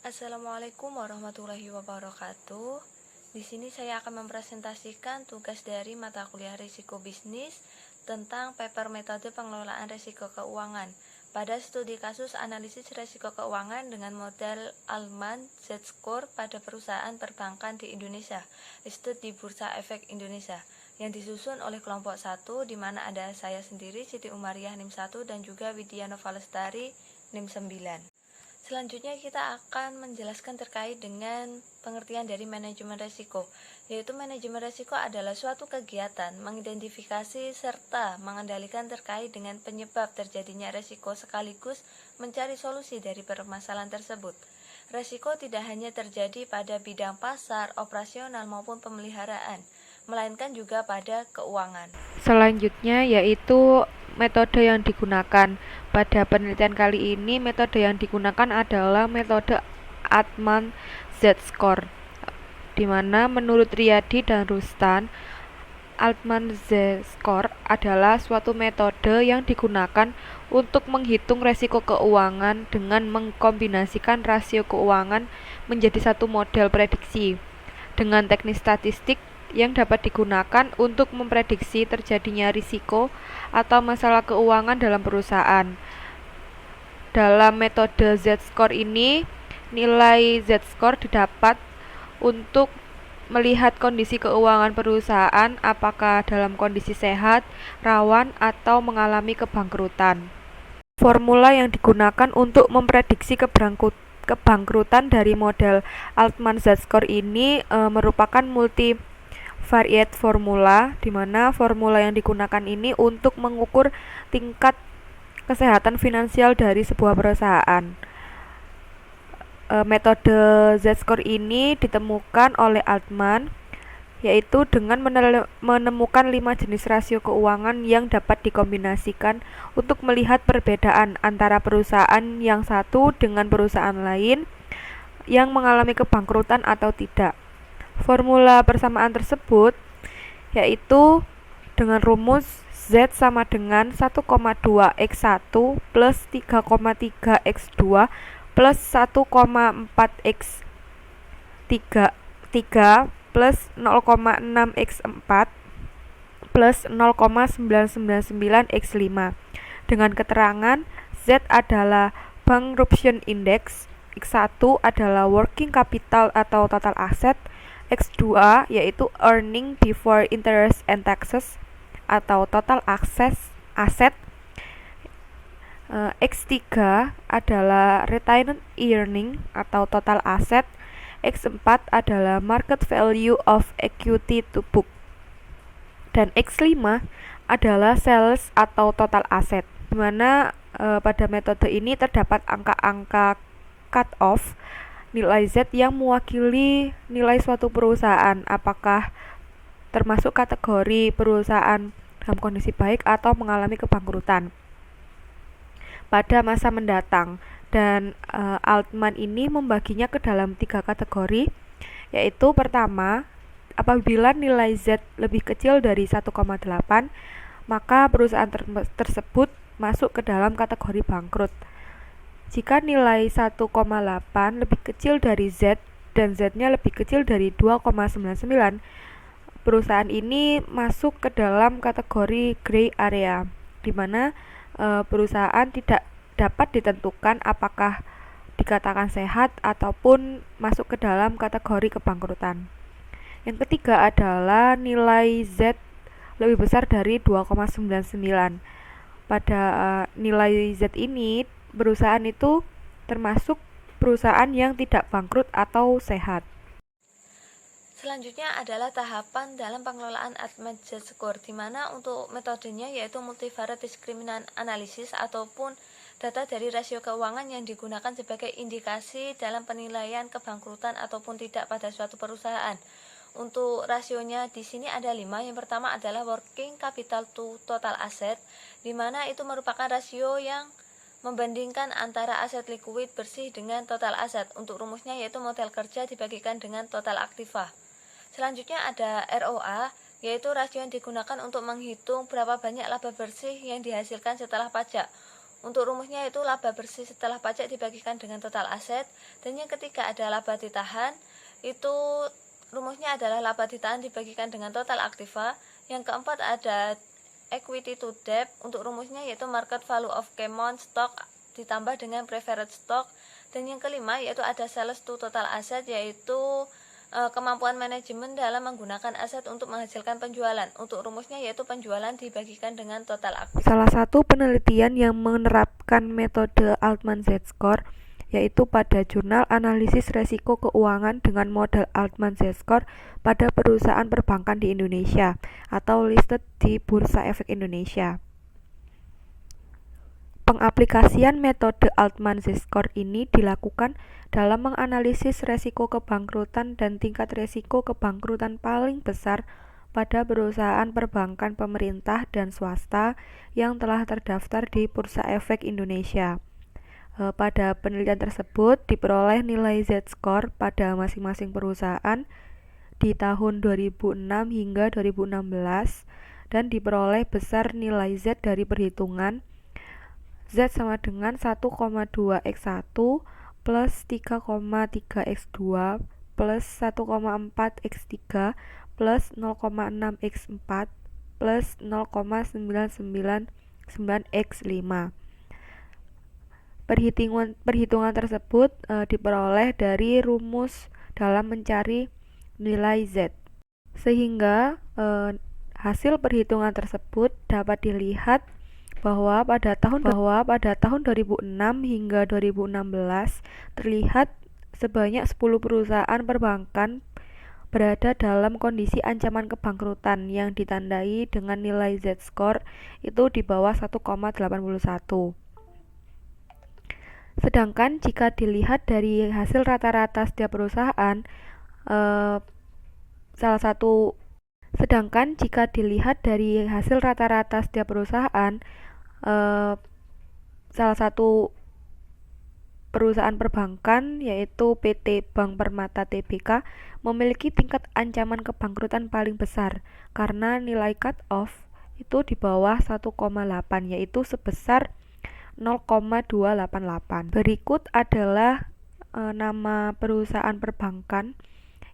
Assalamualaikum warahmatullahi wabarakatuh. Di sini saya akan mempresentasikan tugas dari mata kuliah risiko bisnis tentang paper metode pengelolaan risiko keuangan pada studi kasus analisis risiko keuangan dengan model Altman Z-Score pada perusahaan perbankan di Indonesia, listed di Bursa Efek Indonesia, yang disusun oleh kelompok 1 di mana ada saya sendiri Siti Umariah NIM 1 dan juga Widya Nova Lestari NIM 9. Selanjutnya kita akan menjelaskan terkait dengan pengertian dari manajemen risiko, yaitu manajemen risiko adalah suatu kegiatan mengidentifikasi serta mengendalikan terkait dengan penyebab terjadinya risiko sekaligus mencari solusi dari permasalahan tersebut. Risiko tidak hanya terjadi pada bidang pasar, operasional maupun pemeliharaan, melainkan juga pada keuangan. Selanjutnya yaitu metode yang digunakan. Pada penelitian kali ini, metode yang digunakan adalah metode Altman Z-Score, di mana menurut Riyadi dan Rustan, Altman Z-Score adalah suatu metode yang digunakan untuk menghitung resiko keuangan dengan mengkombinasikan rasio keuangan menjadi satu model prediksi dengan teknik statistik yang dapat digunakan untuk memprediksi terjadinya risiko atau masalah keuangan dalam perusahaan. Dalam metode Z-score ini, nilai Z-score didapat untuk melihat kondisi keuangan perusahaan apakah dalam kondisi sehat, rawan, atau mengalami kebangkrutan. Formula yang digunakan untuk memprediksi kebangkrutan dari model Altman Z-score ini merupakan multivariate formula, di mana formula yang digunakan ini untuk mengukur tingkat kesehatan finansial dari sebuah perusahaan. Metode Z-score ini ditemukan oleh Altman, yaitu dengan menemukan 5 jenis rasio keuangan yang dapat dikombinasikan untuk melihat perbedaan antara perusahaan yang satu dengan perusahaan lain yang mengalami kebangkrutan atau tidak. Formula persamaan tersebut yaitu dengan rumus Z sama dengan 1,2 X1 plus 3,3 X2 plus 1,4 X3 plus 0,6 X4 plus 0,999 X5 dengan keterangan Z adalah Bankruptcy Index, X1 adalah Working Capital atau Total Asset, X2 yaitu Earning Before Interest and Taxes atau Total Asset, X3 adalah Retained Earning atau Total Asset, X4 adalah Market Value of Equity to Book, dan X5 adalah Sales atau Total Asset, di mana pada metode ini terdapat angka-angka cut-off nilai Z yang mewakili nilai suatu perusahaan, apakah termasuk kategori perusahaan dalam kondisi baik atau mengalami kebangkrutan pada masa mendatang. Dan Altman ini membaginya ke dalam 3 kategori, yaitu pertama, apabila nilai Z lebih kecil dari 1,8, maka perusahaan tersebut masuk ke dalam kategori bangkrut. Jika nilai 1,8 lebih kecil dari Z dan Z-nya lebih kecil dari 2,99, perusahaan ini masuk ke dalam kategori gray area, di mana perusahaan tidak dapat ditentukan apakah dikatakan sehat ataupun masuk ke dalam kategori kebangkrutan. Yang ketiga adalah nilai Z lebih besar dari 2,99. Pada nilai Z ini, perusahaan itu termasuk perusahaan yang tidak bangkrut atau sehat. Selanjutnya adalah tahapan dalam pengelolaan Altman Z-Score, di mana untuk metodenya yaitu multivariate discriminant analysis ataupun data dari rasio keuangan yang digunakan sebagai indikasi dalam penilaian kebangkrutan ataupun tidak pada suatu perusahaan. Untuk rasionya di sini ada 5. Yang pertama adalah working capital to total asset, di mana itu merupakan rasio yang membandingkan antara aset likuid bersih dengan total aset. Untuk rumusnya yaitu modal kerja dibagikan dengan total aktiva. Selanjutnya ada ROA, yaitu rasio yang digunakan untuk menghitung berapa banyak laba bersih yang dihasilkan setelah pajak. Untuk rumusnya itu laba bersih setelah pajak dibagikan dengan total aset. Dan yang ketiga ada laba ditahan, itu rumusnya adalah laba ditahan dibagikan dengan total aktiva. Yang keempat ada equity to debt, untuk rumusnya yaitu market value of common stock ditambah dengan preferred stock. Dan yang kelima yaitu ada sales to total asset, yaitu kemampuan manajemen dalam menggunakan aset untuk menghasilkan penjualan. Untuk rumusnya yaitu penjualan dibagikan dengan total aktiva. Salah satu penelitian yang menerapkan metode Altman Z-score yaitu pada jurnal analisis resiko keuangan dengan model Altman Z-score pada perusahaan perbankan di Indonesia atau listed di Bursa Efek Indonesia. Pengaplikasian metode Altman Z-score ini dilakukan dalam menganalisis resiko kebangkrutan dan tingkat resiko kebangkrutan paling besar pada perusahaan perbankan pemerintah dan swasta yang telah terdaftar di Bursa Efek Indonesia. Pada penelitian tersebut diperoleh nilai Z-score pada masing-masing perusahaan di tahun 2006 hingga 2016 dan diperoleh besar nilai Z dari perhitungan Z sama dengan 1,2x1 plus 3,3x2 plus 1,4x3 plus 0,6x4 plus 0,999x5. Perhitungan tersebut diperoleh dari rumus dalam mencari nilai Z. Sehingga hasil perhitungan tersebut dapat dilihat bahwa pada tahun 2006 hingga 2016 terlihat sebanyak 10 perusahaan perbankan berada dalam kondisi ancaman kebangkrutan yang ditandai dengan nilai Z-score itu di bawah 1,81. Sedangkan jika dilihat dari hasil rata-rata setiap perusahaan, salah satu perusahaan perbankan yaitu PT Bank Permata Tbk memiliki tingkat ancaman kebangkrutan paling besar karena nilai cut-off itu di bawah 1,8 yaitu sebesar 0,288. Berikut adalah nama perusahaan perbankan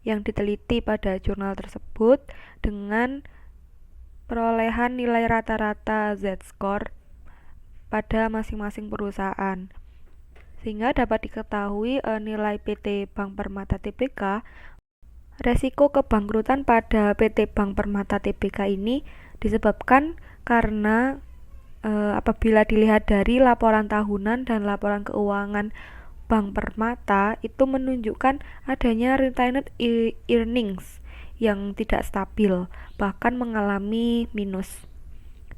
yang diteliti pada jurnal tersebut dengan perolehan nilai rata-rata Z-score pada masing-masing perusahaan. Sehingga dapat diketahui nilai PT Bank Permata Tbk, resiko kebangkrutan pada PT Bank Permata Tbk ini disebabkan karena apabila dilihat dari laporan tahunan dan laporan keuangan Bank Permata itu menunjukkan adanya retained earnings yang tidak stabil, bahkan mengalami minus.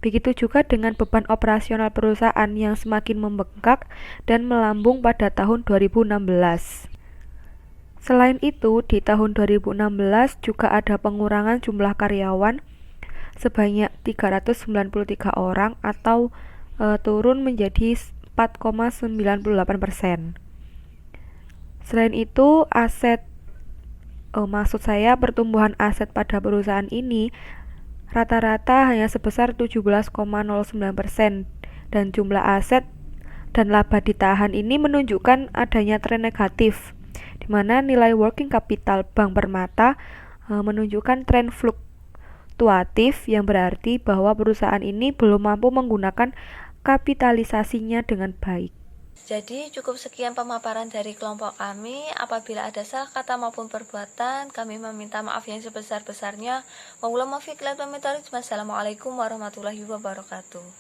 Begitu juga dengan beban operasional perusahaan yang semakin membengkak dan melambung pada tahun 2016. Selain itu, di tahun 2016 juga ada pengurangan jumlah karyawan sebanyak 393 orang atau turun menjadi 4,98%. Selain itu, pertumbuhan aset pada perusahaan ini rata-rata hanya sebesar 17,09% dan jumlah aset dan laba ditahan ini menunjukkan adanya tren negatif, di mana nilai working capital Bank Permata menunjukkan tren fluktuatif yang berarti bahwa perusahaan ini belum mampu menggunakan kapitalisasinya dengan baik. Jadi cukup sekian pemaparan dari kelompok kami. Apabila ada salah kata maupun perbuatan, kami meminta maaf yang sebesar-besarnya. Wassalamualaikum warahmatullahi wabarakatuh.